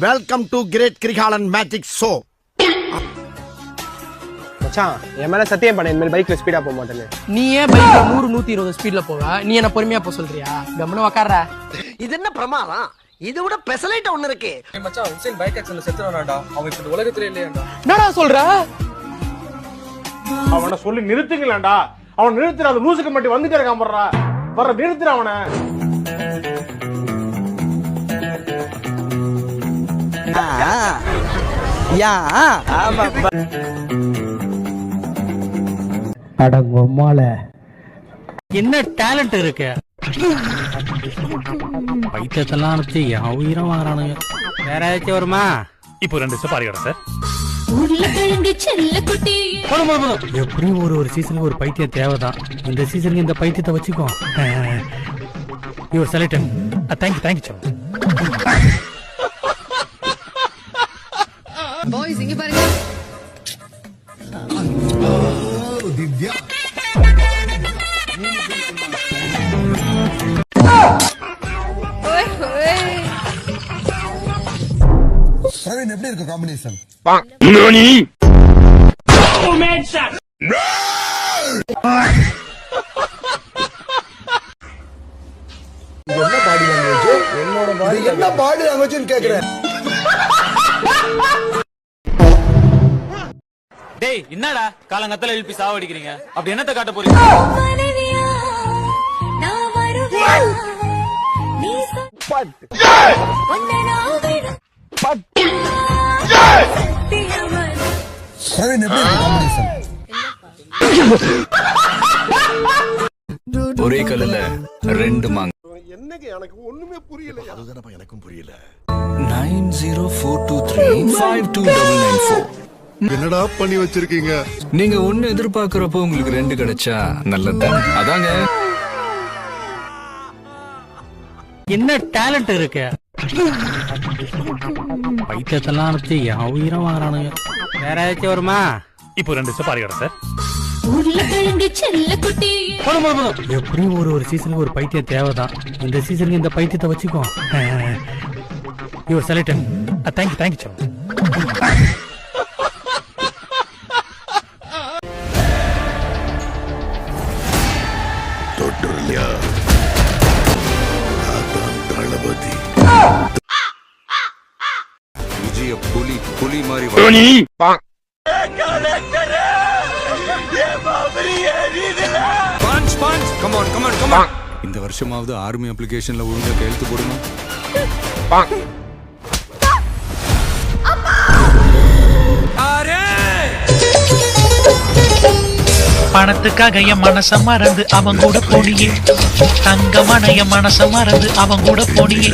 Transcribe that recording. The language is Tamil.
Welcome to great Kirikalan magic show. மச்சான், என் மேல சத்தியம் பண்ண இனிமேல் பைக்ல ஸ்பீடா போக மாட்டேன்னு. நீ ஏன் பைக்ல 100-120 ஸ்பீட்ல போவ? நீ என்ன பொறுமையா போக சொல்றியா? கம்முன்னு உட்கார்ற. இது என்ன பிரமாதம்? இது விட பெசலைட் ஒண்ணு இருக்கு. மச்சான், உசேன் பைக் ஆக்சிடென்ட்ல செத்துறானடா. அவன் இப்ப உலகத்திலே இல்லையாடா. என்னடா சொல்ற? அவனை சொல்லி நிறுத்துங்களேன்டா. அவன் நிறுத்துற அந்த லூசுக்கு மட்டும் வந்துட்டே இருக்கான் போடுறா. வர நிறுத்துற அவனை. என்ன டேலண்ட் இருக்கு? பைத்தியத்தெல்லாம் அனுப்பிச்சு என் உயிரம் வாங்குறானுங்க. வேற ஏதாச்சும் வருமா? இப்போ 2 சப்பாரி வரேன் சார். எப்படியும் ஒரு சீசனுக்கு ஒரு பைத்தியம் தேவைதான். இந்த சீசனுக்கு இந்த பைத்தியத்தை வச்சுக்கோ. Your selected. Thank you sir. Boys இங்க பாருங்க. திவ்யா பிரவீன், எப்படி இருக்கு காம்பினேஷன்? என்ன பாடி லாங்குவேஜ்? என்னோட பாடி என்ன பாடி லாங்குவேஜ்னு கேக்குறேன். டேய், என்னடா காலங்கத்துல எழுப்பி சாவடிக்கிறீங்க? அப்படி என்னத்த காட்ட போறீங்க? பிரவீன், எப்படி இருக்கு காம்பினேஷன்? ஒரே கல்லுல 2 மாங்க. என்னங்க எனக்கு ஒண்ணுமே புரியல. அதுதானப்பா எனக்கும் புரியல. 9042352994. என்னடா பண்ணி வச்சிருக்கீங்க? நீங்க ஒண்ணு எதிர்பார்க்கறப்போ உங்களுக்கு 2 கிடைச்சா நல்லதுதான். அதாங்க. என்ன டேலண்ட் இருக்கு? பைத்தியத்தெல்லாம் அனுப்பிச்சு என் உயிரம் வாங்குறானுங்க. வேற ஏதாச்சும் வருமா? இப்போ 2 சப்பாரி வரேன் சார். எப்படியும் ஒரு சீசனுக்கு ஒரு பைத்தியம் தேவைதான். இந்த சீசனுக்கு இந்த பைத்தியத்தை வச்சுக்கோ. Your selected. Thank you sir. தொட்டுலையா தளபதி விஜய புலி மாதிரி இந்த வருஷமாவது ஆர்மி அப்ளிகேஷன்ல ஒழுங்கா கையெழுத்து போடுங்க. பணத்துக்காக என் மனச மறந்து அவன் கூட போனியே. தங்கமான என் மனச மறந்து அவன் கூட போனியே.